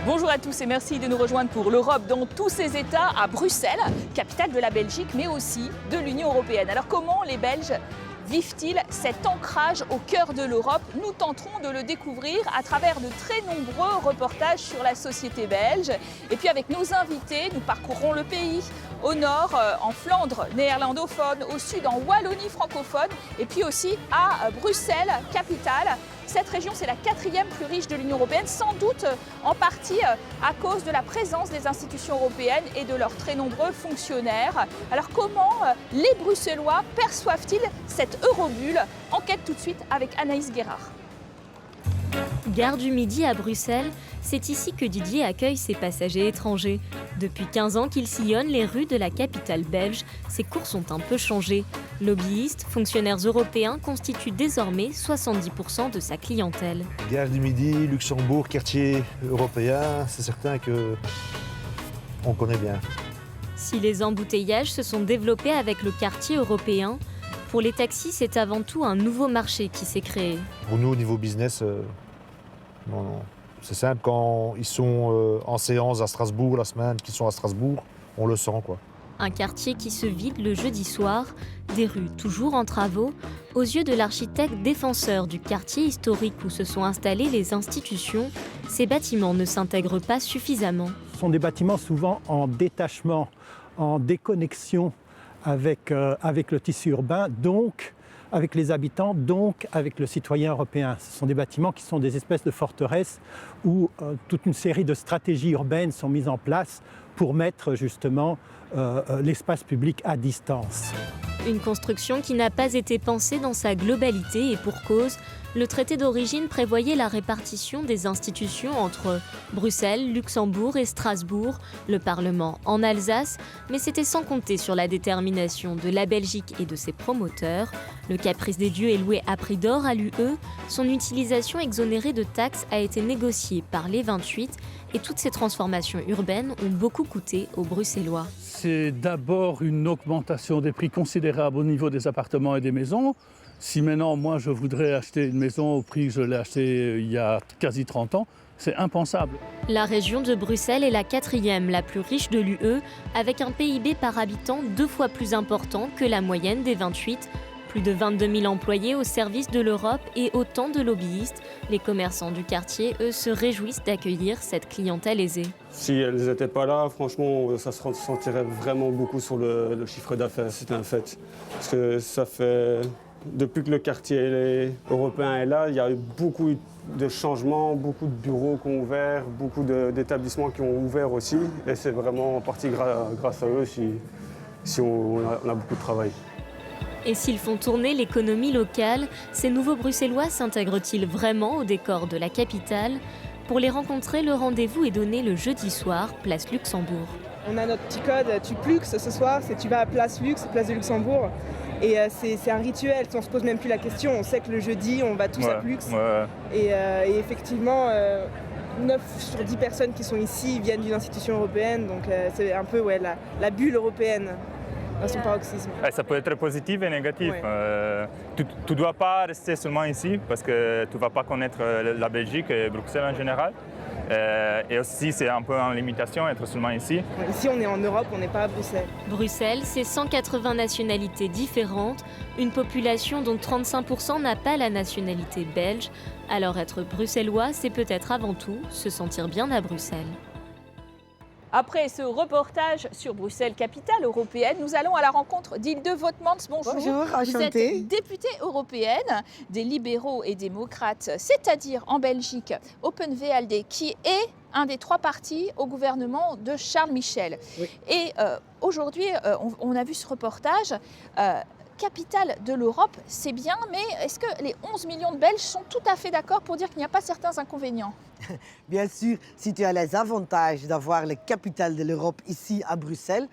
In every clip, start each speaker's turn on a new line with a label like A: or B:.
A: Bonjour à tous et merci de nous rejoindre pour l'Europe dans tous ses États à Bruxelles, capitale de la Belgique, mais aussi de l'Union européenne. Alors comment les Belges vivent-ils cet ancrage au cœur de l'Europe? Nous tenterons de le découvrir à travers de très nombreux reportages sur la société belge. Et puis avec nos invités, nous parcourrons le pays. Au nord, en Flandre néerlandophone, au sud, en Wallonie francophone, et puis aussi à Bruxelles, capitale. Cette région, c'est la 4e plus riche de l'Union européenne, sans doute en partie à cause de la présence des institutions européennes et de leurs très nombreux fonctionnaires. Alors comment les Bruxellois perçoivent-ils cette Eurobulle? Enquête tout de suite avec Anaïs Guérard.
B: Gare du Midi à Bruxelles, c'est ici que Didier accueille ses passagers étrangers. Depuis 15 ans qu'il sillonne les rues de la capitale belge, ses courses ont un peu changé. Lobbyistes, fonctionnaires européens constituent désormais 70% de sa clientèle.
C: Gare du Midi, Luxembourg, quartier européen, c'est certain qu'on connaît bien.
B: Si les embouteillages se sont développés avec le quartier européen, pour les taxis, c'est avant tout un nouveau marché qui s'est créé.
C: Pour nous, au niveau business, non. C'est simple, quand ils sont en séance à Strasbourg la semaine, qu'ils sont à Strasbourg, on le sent, quoi.
B: Un quartier qui se vide le jeudi soir, des rues toujours en travaux, aux yeux de l'architecte défenseur du quartier historique où se sont installées les institutions, ces bâtiments ne s'intègrent pas suffisamment.
D: Ce sont des bâtiments souvent en détachement, en déconnexion avec le tissu urbain, donc avec les habitants, donc avec le citoyen européen. Ce sont des bâtiments qui sont des espèces de forteresses où toute une série de stratégies urbaines sont mises en place pour mettre justement l'espace public à distance.
B: Une construction qui n'a pas été pensée dans sa globalité et pour cause, le traité d'origine prévoyait la répartition des institutions entre Bruxelles, Luxembourg et Strasbourg, le Parlement en Alsace, mais c'était sans compter sur la détermination de la Belgique et de ses promoteurs. Le caprice des dieux est loué à prix d'or à l'UE, son utilisation exonérée de taxes a été négociée par les 28 et toutes ces transformations urbaines ont beaucoup coûté aux Bruxellois.
E: C'est d'abord une augmentation des prix considérable au niveau des appartements et des maisons. Si maintenant, moi, je voudrais acheter une maison au prix que je l'ai acheté il y a quasi 30 ans, c'est impensable.
B: La région de Bruxelles est la 4e la plus riche de l'UE, avec un PIB par habitant 2 fois plus important que la moyenne des 28. Plus de 22 000 employés au service de l'Europe et autant de lobbyistes. Les commerçants du quartier, eux, se réjouissent d'accueillir cette clientèle aisée.
F: Si elles n'étaient pas là, franchement, ça se ressentirait vraiment beaucoup sur le chiffre d'affaires, c'est un fait. Parce que ça fait, depuis que le quartier européen est là, il y a eu beaucoup de changements, beaucoup de bureaux qui ont ouvert, beaucoup d'établissements qui ont ouvert aussi. Et c'est vraiment en partie grâce à eux si on a beaucoup de travail.
B: Et s'ils font tourner l'économie locale, ces nouveaux Bruxellois s'intègrent-ils vraiment au décor de la capitale? Pour les rencontrer, le rendez-vous est donné le jeudi soir, place Luxembourg.
G: On a notre petit code TUPLUX ce soir, c'est tu vas à place Lux, place de Luxembourg. Et c'est un rituel, on ne se pose même plus la question, on sait que le jeudi on va tous à Plux. Et effectivement, 9 sur 10 personnes qui sont ici viennent d'une institution européenne, donc c'est un peu la bulle européenne. Dans son paroxysme.
H: Ça peut être positif et négatif. Ouais. Tu ne dois pas rester seulement ici parce que tu ne vas pas connaître la Belgique et Bruxelles en général. Et aussi, c'est un peu en limitation d'être seulement ici.
G: Ici, on est en Europe, on n'est pas à Bruxelles.
B: Bruxelles, c'est 180 nationalités différentes, une population dont 35% n'a pas la nationalité belge. Alors être bruxellois, c'est peut-être avant tout se sentir bien à Bruxelles.
A: Après ce reportage sur Bruxelles, capitale européenne, nous allons à la rencontre d'Hilde Votmans. Bonjour.
I: Bonjour, enchantée.
A: Vous êtes députée européenne des libéraux et démocrates, c'est-à-dire en Belgique, Open VLD, qui est un des 3 partis au gouvernement de Charles Michel. Oui. Et aujourd'hui, on a vu ce reportage. Capitale de l'Europe, c'est bien, mais est-ce que les 11 millions de Belges sont tout à fait d'accord pour dire qu'il n'y a pas certains inconvénients?
I: Bien sûr, si tu as les avantages d'avoir la capitale de l'Europe ici à Bruxelles,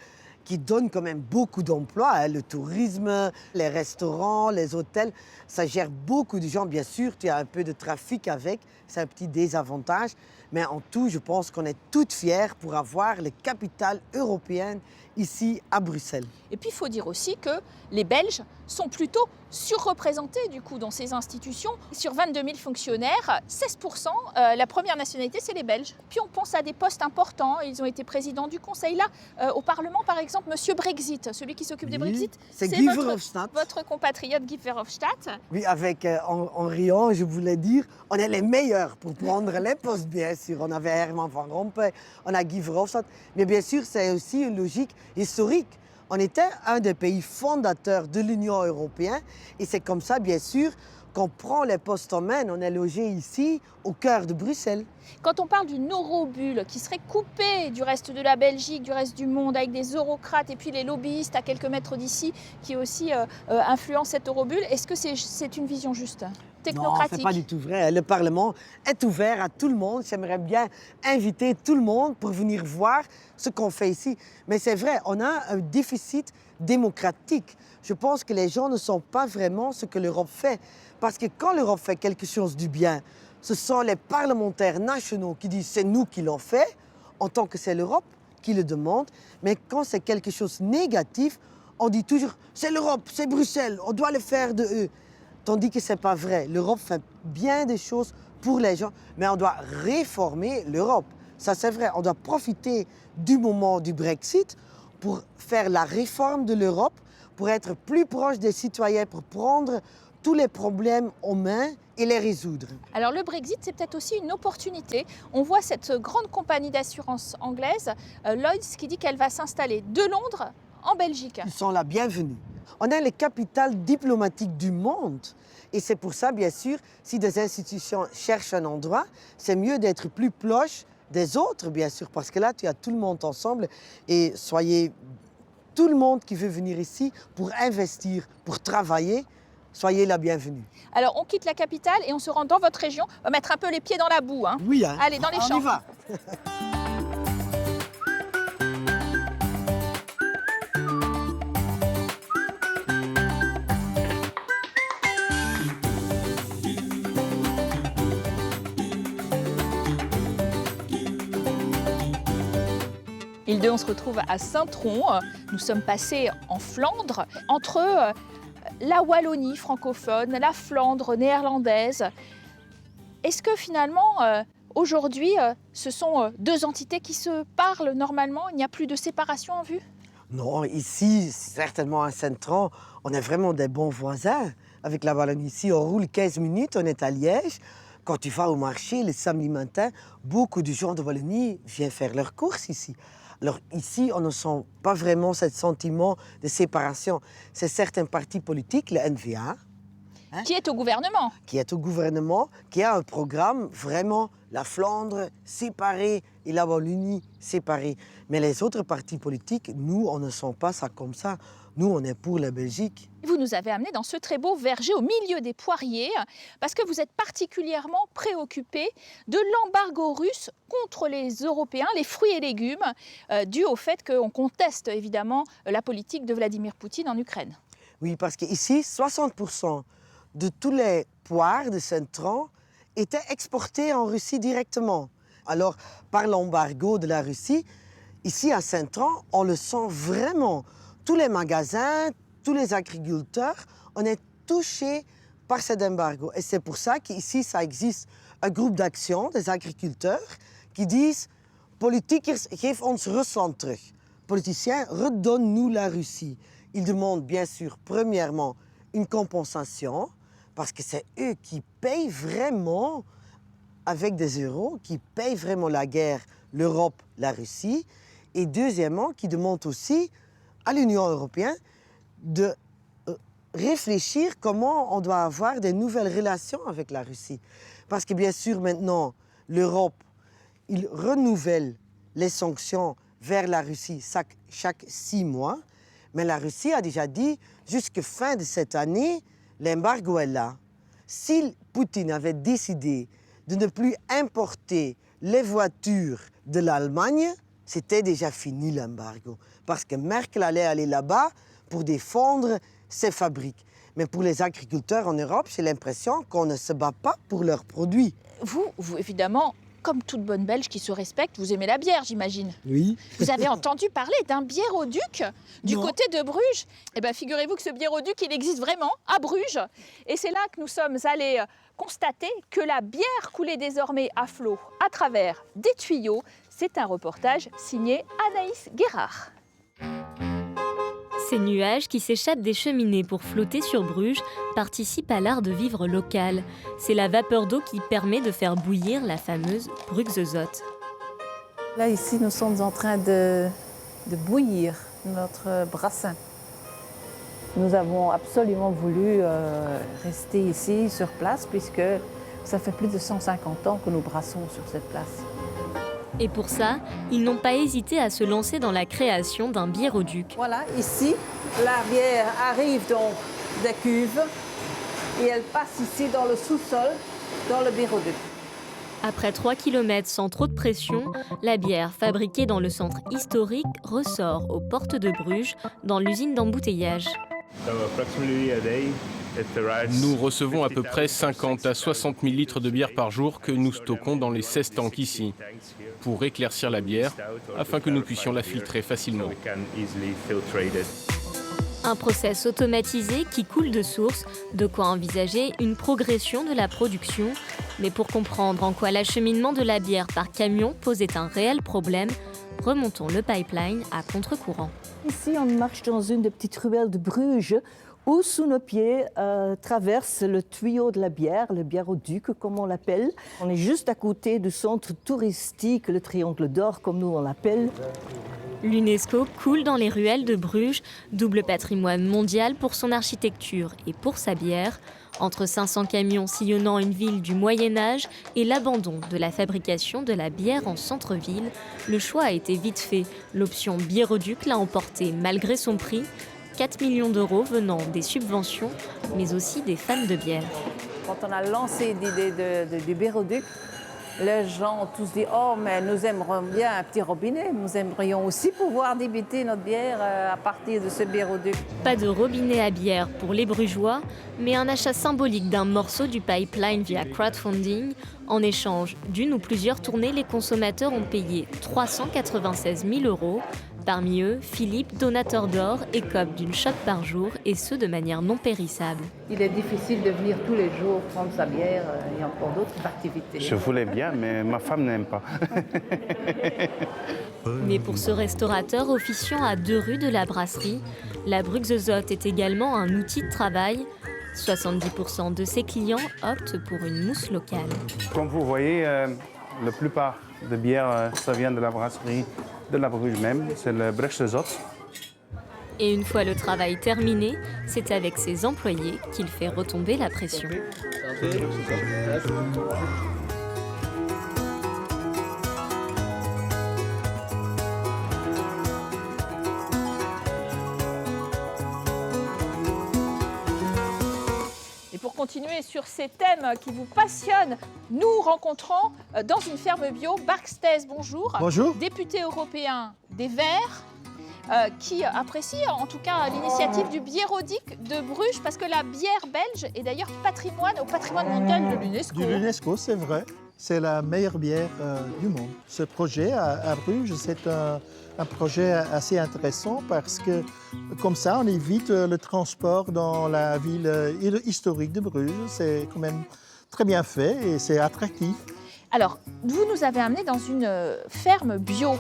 I: qui donne quand même beaucoup d'emplois, hein. Le tourisme, les restaurants, les hôtels, ça gère beaucoup de gens. Bien sûr, tu as un peu de trafic avec, c'est un petit désavantage. Mais en tout, je pense qu'on est toutes fières pour avoir les capitales européennes ici à Bruxelles.
A: Et puis il faut dire aussi que les Belges sont plutôt surreprésentés du coup dans ces institutions. Sur 22 000 fonctionnaires, 16%, la première nationalité, c'est les Belges. Puis on pense à des postes importants. Ils ont été présidents du Conseil. Là, au Parlement, par exemple, Monsieur Brexit, celui qui s'occupe des Brexit,
I: c'est Guy Verhofstadt.
A: Votre compatriote Guy Verhofstadt.
I: Oui, avec en riant, je voulais dire, on est les meilleurs pour prendre les postes, bien sûr. On avait Herman Van Rompuy, on a Guy Verhofstadt. Mais bien sûr, c'est aussi une logique historique. On était un des pays fondateurs de l'Union européenne et c'est comme ça, bien sûr, qu'on prend les postes en main. On est logé ici, au cœur de Bruxelles.
A: Quand on parle d'une eurobulle qui serait coupée du reste de la Belgique, du reste du monde, avec des eurocrates et puis les lobbyistes à quelques mètres d'ici qui aussi influencent cette eurobulle, est-ce que c'est une vision juste ? Technocratique.
I: Non, c'est pas du tout vrai. Le Parlement est ouvert à tout le monde. J'aimerais bien inviter tout le monde pour venir voir ce qu'on fait ici. Mais c'est vrai, on a un déficit démocratique. Je pense que les gens ne sont pas vraiment ce que l'Europe fait. Parce que quand l'Europe fait quelque chose du bien, ce sont les parlementaires nationaux qui disent c'est nous qui l'ont fait, en tant que c'est l'Europe qui le demande. Mais quand c'est quelque chose de négatif, on dit toujours c'est l'Europe, c'est Bruxelles, on doit le faire de eux. Tandis que ce n'est pas vrai. L'Europe fait bien des choses pour les gens, mais on doit réformer l'Europe. Ça, c'est vrai. On doit profiter du moment du Brexit pour faire la réforme de l'Europe, pour être plus proche des citoyens, pour prendre tous les problèmes en main et les résoudre.
A: Alors le Brexit, c'est peut-être aussi une opportunité. On voit cette grande compagnie d'assurance anglaise, Lloyds, qui dit qu'elle va s'installer de Londres en Belgique.
I: Ils sont la bienvenue. On est les capitales diplomatiques du monde. Et c'est pour ça, bien sûr, si des institutions cherchent un endroit, c'est mieux d'être plus proche des autres, bien sûr, parce que là, tu as tout le monde ensemble. Et soyez tout le monde qui veut venir ici pour investir, pour travailler, soyez la bienvenue.
A: Alors, on quitte la capitale et on se rend dans votre région. On va mettre un peu les pieds dans la boue. Hein.
I: Oui, hein.
A: Allez, dans les champs.
I: On y va.
A: Île 2, on se retrouve à Saint-Tron. Nous sommes passés en Flandre, entre la Wallonie francophone, la Flandre néerlandaise. Est-ce que finalement, aujourd'hui, ce sont deux entités qui se parlent normalement? Il n'y a plus de séparation en vue?
I: Non, ici, certainement à Saint-Tron, on est vraiment des bons voisins. Avec la Wallonie, ici, on roule 15 minutes, on est à Liège. Quand tu vas au marché le samedi matin, beaucoup de gens de Wallonie viennent faire leurs courses ici. Alors ici, on ne sent pas vraiment ce sentiment de séparation. C'est certains partis politiques, le NVA,
A: qui est au gouvernement.
I: Qui est au gouvernement, qui a un programme vraiment la Flandre séparée et la Wallonie séparée. Mais les autres partis politiques, nous, on ne sent pas ça comme ça. Nous, on est pour la Belgique.
A: Vous nous avez amené dans ce très beau verger au milieu des poiriers parce que vous êtes particulièrement préoccupé de l'embargo russe contre les Européens, les fruits et légumes, dû au fait qu'on conteste évidemment la politique de Vladimir Poutine en Ukraine.
I: Oui, parce qu'ici, 60% de tous les poires de Saint-Tron étaient exportés en Russie directement. Alors, par l'embargo de la Russie, ici à Saint-Tron, on le sent vraiment. Tous les magasins, tous les agriculteurs, on est touchés par cet embargo. Et c'est pour ça qu'ici, ça existe un groupe d'action des agriculteurs qui disent « Politiekers, geef ons Rusland terug ». Politiciens, redonne-nous la Russie. Ils demandent bien sûr, premièrement, une compensation, parce que c'est eux qui payent vraiment, avec des euros, qui payent vraiment la guerre, l'Europe, la Russie. Et deuxièmement, qui demandent aussi à l'Union européenne de réfléchir comment on doit avoir de nouvelles relations avec la Russie. Parce que bien sûr, maintenant, l'Europe, il renouvelle les sanctions vers la Russie chaque 6 mois. Mais la Russie a déjà dit, jusqu'à fin de cette année, l'embargo est là. Si Poutine avait décidé de ne plus importer les voitures de l'Allemagne, c'était déjà fini l'embargo. Parce que Merkel allait aller là-bas pour défendre ses fabriques. Mais pour les agriculteurs en Europe, j'ai l'impression qu'on ne se bat pas pour leurs produits.
A: Vous, évidemment, comme toute bonne Belge qui se respecte, vous aimez la bière, j'imagine.
D: Oui.
A: Vous avez entendu parler d'un biéroduc du côté de Bruges. Eh bien, figurez-vous que ce biéroduc, il existe vraiment à Bruges. Et c'est là que nous sommes allés constater que la bière coulait désormais à flot à travers des tuyaux. C'est un reportage signé Anaïs Guérard.
B: Ces nuages qui s'échappent des cheminées pour flotter sur Bruges participent à l'art de vivre local. C'est la vapeur d'eau qui permet de faire bouillir la fameuse Bruxezote.
J: Là, ici, nous sommes en train de bouillir notre brassin. Nous avons absolument voulu rester ici, sur place, puisque ça fait plus de 150 ans que nous brassons sur cette place.
B: Et pour ça, ils n'ont pas hésité à se lancer dans la création d'un biéroduc.
J: Voilà, ici, la bière arrive donc des cuves et elle passe ici dans le sous-sol, dans le biéroduc.
B: Après 3 km sans trop de pression, la bière fabriquée dans le centre historique ressort aux portes de Bruges, dans l'usine d'embouteillage.
K: Nous recevons à peu près 50 à 60 000 litres de bière par jour que nous stockons dans les 16 tanks ici, pour éclaircir la bière, afin que nous puissions la filtrer facilement.
B: Un process automatisé qui coule de source, de quoi envisager une progression de la production. Mais pour comprendre en quoi l'acheminement de la bière par camion posait un réel problème, remontons le pipeline à contre-courant.
J: Ici, on marche dans une des petites ruelles de Bruges, où sous nos pieds traverse le tuyau de la bière, le biéroduc comme on l'appelle. On est juste à côté du centre touristique, le Triangle d'Or comme nous on l'appelle.
B: L'UNESCO coule dans les ruelles de Bruges, double patrimoine mondial pour son architecture et pour sa bière. Entre 500 camions sillonnant une ville du Moyen-Âge et l'abandon de la fabrication de la bière en centre-ville, le choix a été vite fait. L'option biéroduc l'a emporté malgré son prix. 4 millions d'euros venant des subventions, mais aussi des fans de bière.
J: Quand on a lancé l'idée du biéroduc, les gens ont tous dit « Oh, mais nous aimerions bien un petit robinet, nous aimerions aussi pouvoir débiter notre bière à partir de ce biéroduc. »
B: Pas de robinet à bière pour les Brugeois, mais un achat symbolique d'un morceau du pipeline via crowdfunding. En échange d'une ou plusieurs tournées, les consommateurs ont payé 396 000 euros. Parmi eux, Philippe, donateur d'or, écope d'une shot par jour, et ce de manière non périssable.
J: Il est difficile de venir tous les jours prendre sa bière, il y a encore d'autres activités.
L: Je voulais bien, mais ma femme n'aime pas.
B: Mais pour ce restaurateur officiant à 2 rues de la brasserie, la Bruxezote est également un outil de travail. 70% de ses clients optent pour une mousse locale.
L: Comme vous voyez, la plupart des bières, ça vient de la brasserie de la Bruges même, c'est le Bruxezote.
B: Et une fois le travail terminé, c'est avec ses employés qu'il fait retomber la pression.
A: Et pour continuer sur ces thèmes qui vous passionnent, nous rencontrons dans une ferme bio Bart Staes, bonjour.
M: Bonjour.
A: Député européen des Verts, qui apprécie en tout cas l'initiative du biéroduc de Bruges, parce que la bière belge est d'ailleurs au patrimoine mondial de l'UNESCO.
M: De l'UNESCO, c'est vrai. C'est la meilleure bière du monde. Ce projet à Bruges, c'est un projet assez intéressant parce que comme ça, on évite le transport dans la ville historique de Bruges. C'est quand même très bien fait et c'est attractif.
A: Alors, vous nous avez amenés dans une ferme bio.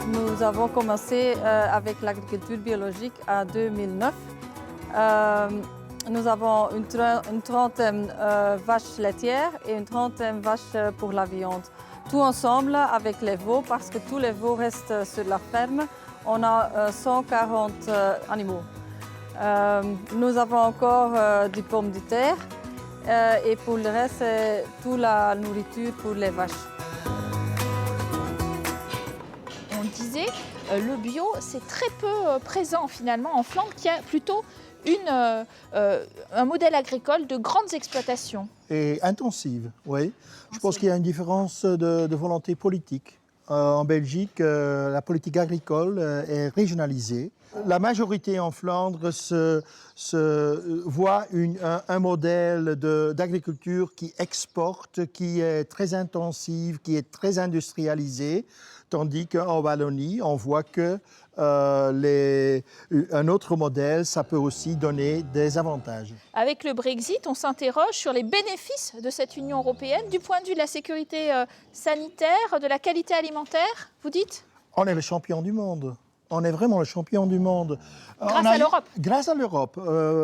J: Nous avons commencé avec l'agriculture biologique en 2009. Nous avons une trentaine de vaches laitières et une trentaine de vaches pour la viande. Tout ensemble avec les veaux, parce que tous les veaux restent sur la ferme. On a 140 animaux. Nous avons encore des pommes de terre et pour le reste, c'est toute la nourriture pour les vaches.
A: On disait, le bio, c'est très peu présent finalement en Flandre, qui a plutôt un modèle agricole de grandes exploitations.
M: Et intensive, oui. Je pense qu'il y a une différence de volonté politique. En Belgique, la politique agricole est régionalisée. La majorité en Flandre voit un modèle d'agriculture qui exporte, qui est très intensive, qui est très industrialisée, tandis qu'en Wallonie, on voit que un autre modèle, ça peut aussi donner des avantages.
A: Avec le Brexit, on s'interroge sur les bénéfices de cette Union européenne du point de vue de la sécurité sanitaire, de la qualité alimentaire, vous dites?
M: On est le champion du monde. On est vraiment le champion du monde.
A: Grâce à l'Europe.
M: Grâce à l'Europe.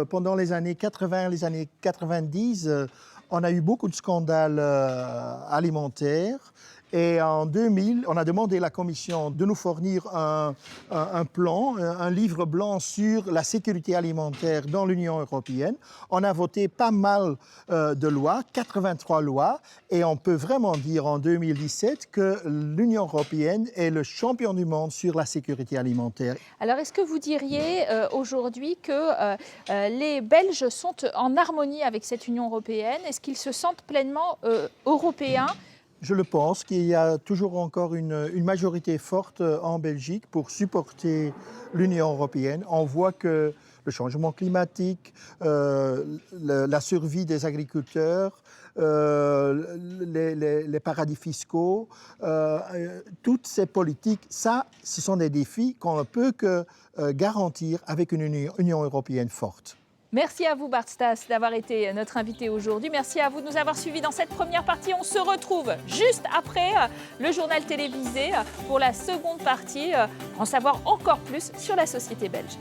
M: Pendant les années 80, les années 90, on a eu beaucoup de scandales alimentaires. Et en 2000, on a demandé à la Commission de nous fournir un plan, un livre blanc sur la sécurité alimentaire dans l'Union européenne. On a voté pas mal de lois, 83 lois, et on peut vraiment dire en 2017 que l'Union européenne est le champion du monde sur la sécurité alimentaire.
A: Alors, est-ce que vous diriez aujourd'hui que les Belges sont en harmonie avec cette Union européenne? Est-ce qu'ils se sentent pleinement européens?
M: Je le pense qu'il y a toujours encore une majorité forte en Belgique pour supporter l'Union européenne. On voit que le changement climatique, la survie des agriculteurs, les paradis fiscaux, toutes ces politiques, ce sont des défis qu'on ne peut que garantir avec une Union européenne forte.
A: Merci à vous, Bart Staes, d'avoir été notre invité aujourd'hui. Merci à vous de nous avoir suivis dans cette première partie. On se retrouve juste après le journal télévisé pour la seconde partie, en savoir encore plus sur la société belge.